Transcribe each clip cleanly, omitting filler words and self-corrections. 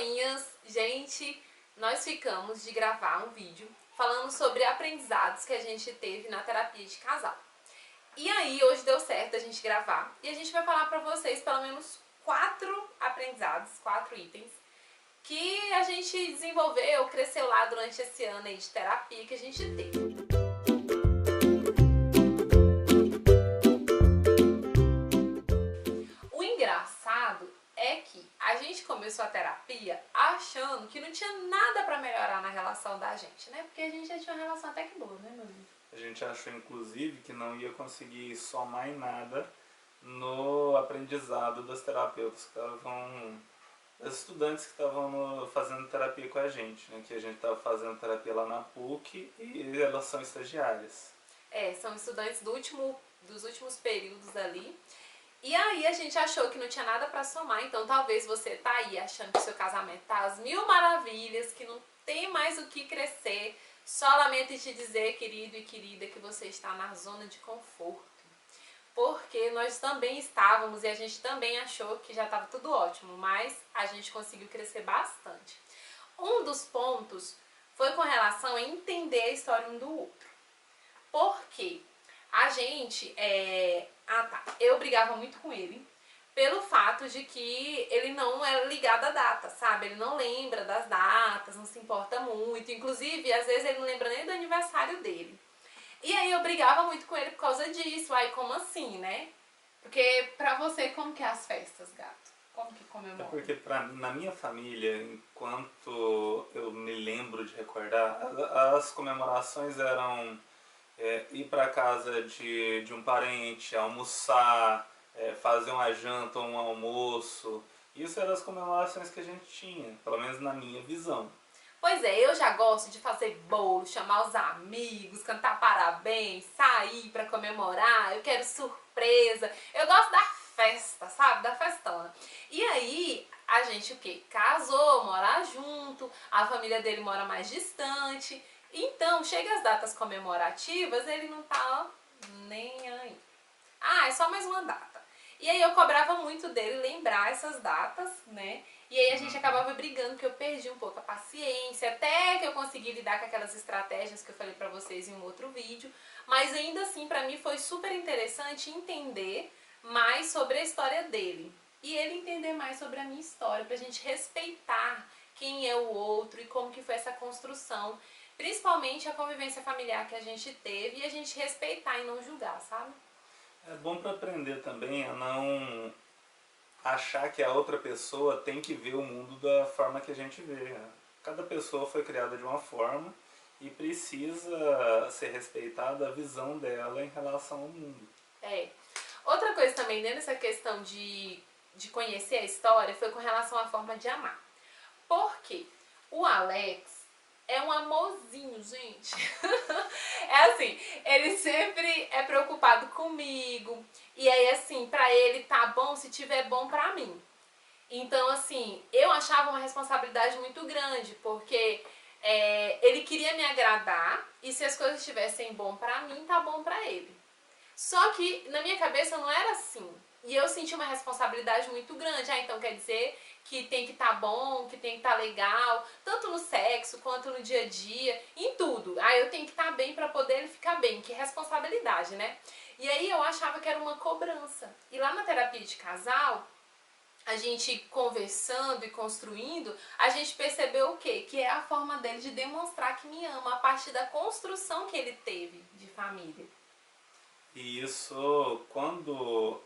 Lagoinhas, gente, nós ficamos de gravar um vídeo falando sobre aprendizados que a gente teve na terapia de casal. E aí, hoje deu certo a gente gravar e a gente vai falar pra vocês pelo menos 4 aprendizados, 4 itens que a gente desenvolveu, cresceu lá durante esse ano aí de terapia que a gente teve. O engraçado é que a gente começou a terapia achando que não tinha nada pra melhorar na relação da gente, né? Porque a gente já tinha uma relação até que boa, né, meu amigo? A gente achou, inclusive, que não ia conseguir somar em nada no aprendizado das terapeutas que estavam, das estudantes que estavam fazendo terapia com a gente, né? Que a gente estava fazendo terapia lá na PUC e elas são estagiárias. São estudantes dos últimos períodos ali. E aí a gente achou que não tinha nada pra somar, então talvez você tá aí achando que o seu casamento tá às mil maravilhas, que não tem mais o que crescer. Só lamento em te dizer, querido e querida, que você está na zona de conforto. Porque nós também estávamos e a gente também achou que já estava tudo ótimo, mas a gente conseguiu crescer bastante. Um dos pontos foi com relação a entender a história um do outro. Por quê? A gente, eu brigava muito com ele pelo fato de que ele não era ligado à data, sabe? Ele não lembra das datas, não se importa muito. Inclusive, às vezes ele não lembra nem do aniversário dele. E aí eu brigava muito com ele por causa disso. Aí, como assim, né? Porque pra você, como que é as festas, gato? Como que comemora? É porque na minha família, enquanto eu me lembro de recordar, as comemorações eram ir para casa de um parente, almoçar, fazer uma janta ou um almoço. Isso eram as comemorações que a gente tinha, pelo menos na minha visão. Pois é, eu já gosto de fazer bolo, chamar os amigos, cantar parabéns, sair pra comemorar, eu quero surpresa. Eu gosto da festa, sabe? Da festona. E aí, a gente o quê? Casou, mora junto, a família dele mora mais distante. Então, chega as datas comemorativas, ele não tá nem aí. Ah, é só mais uma data. E aí eu cobrava muito dele lembrar essas datas, né? E aí a gente acabava brigando, porque eu perdi um pouco a paciência, até que eu consegui lidar com aquelas estratégias que eu falei pra vocês em um outro vídeo. Mas ainda assim, pra mim foi super interessante entender mais sobre a história dele. E ele entender mais sobre a minha história, pra gente respeitar quem é o outro e como que foi essa construção. Principalmente a convivência familiar que a gente teve e a gente respeitar e não julgar, sabe? É bom para aprender também a não achar que a outra pessoa tem que ver o mundo da forma que a gente vê. Cada pessoa foi criada de uma forma e precisa ser respeitada a visão dela em relação ao mundo. Outra coisa também, né, nessa questão de conhecer a história, foi com relação à forma de amar. Porque o Alex é um amorzinho, gente. É assim, ele sempre é preocupado comigo. E aí, assim, pra ele tá bom se tiver bom pra mim. Então, assim, eu achava uma responsabilidade muito grande, porque ele queria me agradar e se as coisas estivessem bom pra mim, tá bom pra ele. Só que na minha cabeça não era assim. E eu senti uma responsabilidade muito grande. Então quer dizer que tem que estar bom, que tem que estar legal, tanto no sexo quanto no dia a dia, em tudo. Eu tenho que estar bem para poder ele ficar bem. Que responsabilidade, né? E aí eu achava que era uma cobrança. E lá na terapia de casal, a gente conversando e construindo, a gente percebeu o quê? Que é a forma dele de demonstrar que me ama, a partir da construção que ele teve de família. E isso, quando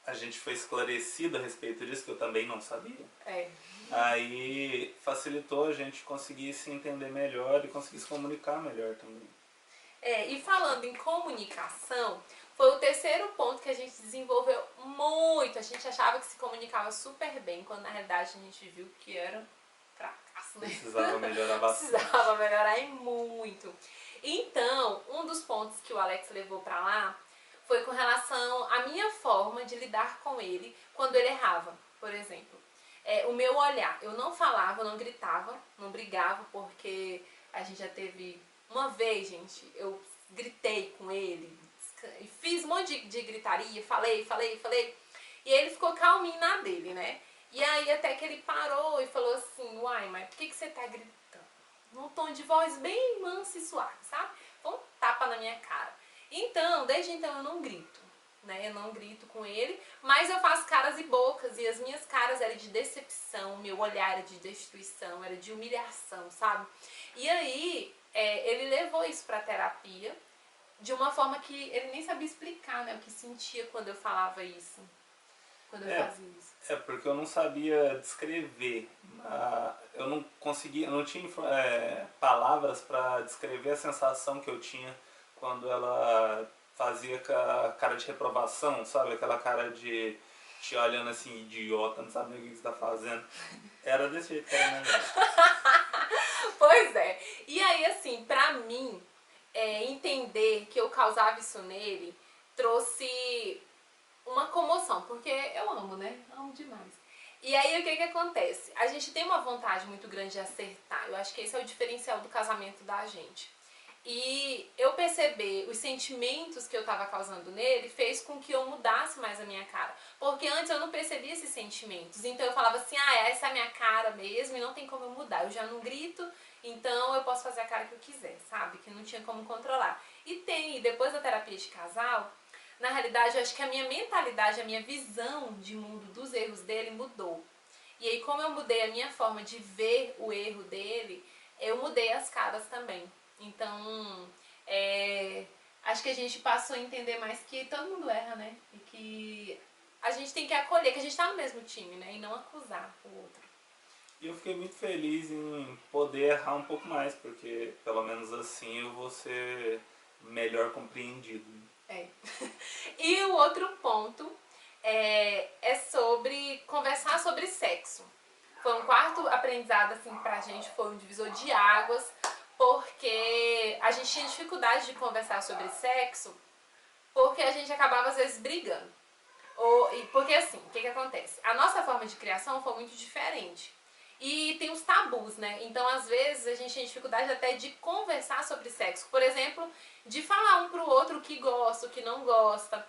a gente foi esclarecido a respeito disso, que eu também não sabia, aí facilitou a gente conseguir se entender melhor e conseguir se comunicar melhor também. E falando em comunicação, foi o terceiro ponto que a gente desenvolveu muito. A gente achava que se comunicava super bem, quando na realidade a gente viu que era fracasso, né? Precisava melhorar bastante. Precisava melhorar e muito. Então, um dos pontos que o Alex levou pra lá foi com relação à minha forma de lidar com ele quando ele errava, por exemplo. O meu olhar, eu não falava, eu não gritava, não brigava, porque a gente já teve uma vez, gente, eu gritei com ele, fiz um monte de gritaria, falei, e ele ficou calminho na dele, né? E aí até que ele parou e falou assim, uai, mas por que você tá gritando? Num tom de voz bem manso e suave, sabe? Foi um tapa na minha cara. Então, desde então eu não grito, né? Eu não grito com ele, mas eu faço caras e bocas, e as minhas caras eram de decepção, meu olhar era de destruição, era de humilhação, sabe? E aí, ele levou isso pra terapia, de uma forma que ele nem sabia explicar, né? O que sentia quando eu falava isso, quando eu É, fazia isso. é porque eu não sabia descrever. Eu não conseguia, eu não tinha palavras para descrever a sensação que eu tinha quando ela fazia cara de reprovação, sabe? Aquela cara de te olhando assim, idiota, não sabe nem o que você está fazendo. Era desse jeito que era na verdade. Pois é. E aí, assim, pra mim, entender que eu causava isso nele trouxe uma comoção, porque eu amo, né? Amo demais. E aí, o que que acontece? A gente tem uma vontade muito grande de acertar. Eu acho que esse é o diferencial do casamento da gente. E eu perceber os sentimentos que eu estava causando nele fez com que eu mudasse mais a minha cara. Porque antes eu não percebia esses sentimentos. Então eu falava assim, essa é a minha cara mesmo e não tem como eu mudar. Eu já não grito, então eu posso fazer a cara que eu quiser, sabe? Que não tinha como controlar. E depois da terapia de casal, na realidade eu acho que a minha mentalidade, a minha visão de mundo dos erros dele mudou. E aí como eu mudei a minha forma de ver o erro dele, eu mudei as caras também. Então, acho que a gente passou a entender mais que todo mundo erra, né? E que a gente tem que acolher, que a gente tá no mesmo time, né? E não acusar o outro. E eu fiquei muito feliz em poder errar um pouco mais, porque pelo menos assim eu vou ser melhor compreendido. É. E o outro ponto é sobre conversar sobre sexo. Foi um quarto aprendizado, assim, pra gente, foi um divisor de águas, porque a gente tinha dificuldade de conversar sobre sexo, porque a gente acabava, às vezes, brigando. Porque, assim, o que que acontece? A nossa forma de criação foi muito diferente. E tem os tabus, né? Então, às vezes, a gente tem dificuldade até de conversar sobre sexo. Por exemplo, de falar um pro outro o que gosta, o que não gosta,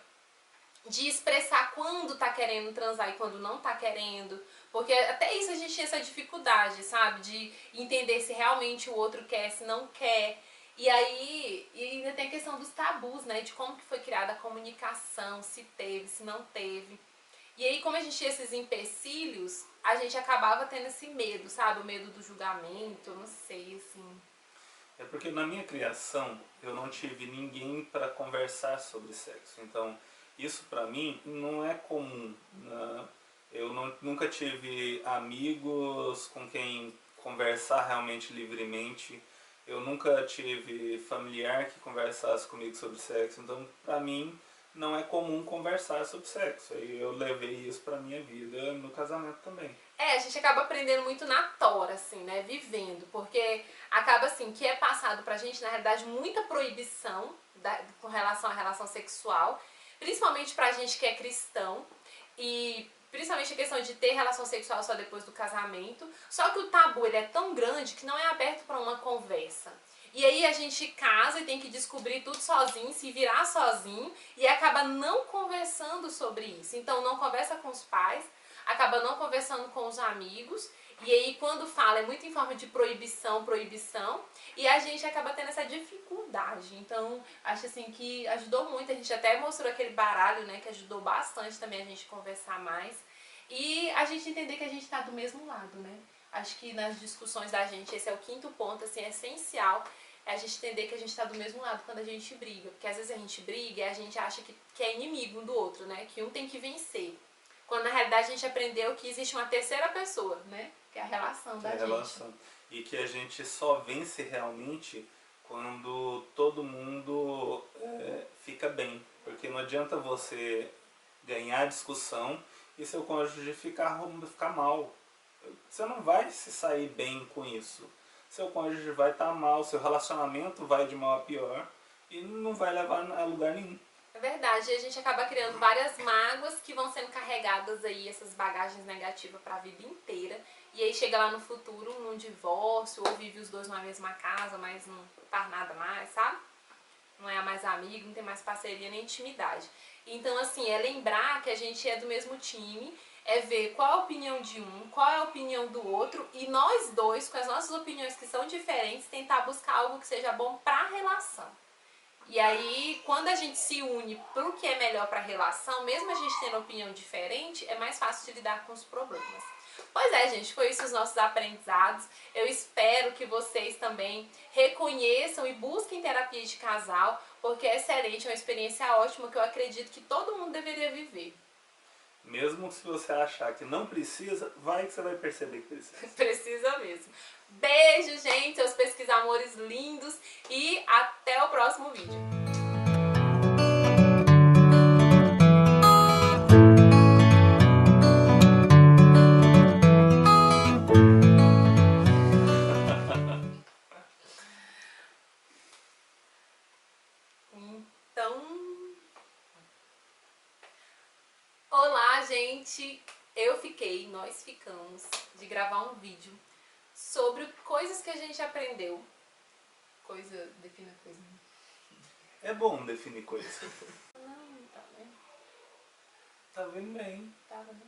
de expressar quando tá querendo transar e quando não tá querendo. Porque até isso a gente tinha essa dificuldade, sabe? De entender se realmente o outro quer, se não quer. E aí, e ainda tem a questão dos tabus, né? De como que foi criada a comunicação, se teve, se não teve. E aí, como a gente tinha esses empecilhos, a gente acabava tendo esse medo, sabe? O medo do julgamento, eu não sei, assim. É porque na minha criação eu não tive ninguém para conversar sobre sexo. Então, isso para mim não é comum, né? Eu nunca tive amigos com quem conversar realmente livremente. Eu nunca tive familiar que conversasse comigo sobre sexo. Então, para mim, não é comum conversar sobre sexo. E eu levei isso para minha vida no casamento também. A gente acaba aprendendo muito na tora, assim, né? Vivendo, porque acaba assim, que é passado pra gente, na realidade, muita proibição com relação à relação sexual, principalmente pra gente que é cristão, e principalmente a questão de ter relação sexual só depois do casamento. Só que o tabu ele é tão grande que não é aberto pra uma conversa. E aí a gente casa e tem que descobrir tudo sozinho, se virar sozinho e acaba não conversando sobre isso. Então não conversa com os pais, acaba não conversando com os amigos, e aí quando fala é muito em forma de proibição, proibição, e a gente acaba tendo essa dificuldade. Então, acho assim que ajudou muito, a gente até mostrou aquele baralho, né, que ajudou bastante também a gente conversar mais, e a gente entender que a gente tá do mesmo lado, né. Acho que nas discussões da gente, esse é o quinto ponto, assim, essencial, é a gente entender que a gente tá do mesmo lado quando a gente briga, porque às vezes a gente briga e a gente acha que é inimigo um do outro, né, que um tem que vencer. Quando na realidade a gente aprendeu que existe uma terceira pessoa, né? Que é a relação Que da é a gente. relação. E que a gente só vence realmente quando todo mundo fica bem. Porque não adianta você ganhar discussão e seu cônjuge ficar mal. Você não vai se sair bem com isso. Seu cônjuge vai estar mal, seu relacionamento vai de mal a pior e não vai levar a lugar nenhum. É verdade, e a gente acaba criando várias mágoas que vão sendo carregadas aí, essas bagagens negativas para a vida inteira. E aí chega lá no futuro, num divórcio, ou vive os dois numa mesma casa, mas não faz nada mais, sabe? Não é mais amigo, não tem mais parceria nem intimidade. Então, assim, é lembrar que a gente é do mesmo time é ver qual é a opinião de um, qual é a opinião do outro, e nós dois, com as nossas opiniões que são diferentes, tentar buscar algo que seja bom pra relação. E aí, quando a gente se une pro que é melhor pra relação, mesmo a gente tendo opinião diferente, é mais fácil de lidar com os problemas. Pois é, gente, foi isso os nossos aprendizados. Eu espero que vocês também reconheçam e busquem terapia de casal, porque é excelente, é uma experiência ótima que eu acredito que todo mundo deveria viver. Mesmo se você achar que não precisa, vai que você vai perceber que precisa. Precisa mesmo. Beijo, gente, seus pesquisamores lindos, e até o próximo vídeo. Então, olá, gente. Nós ficamos de gravar um vídeo sobre coisas que a gente aprendeu. Defina coisa. É bom definir coisas. Não, tá vendo? Tá vendo bem. Tava, né?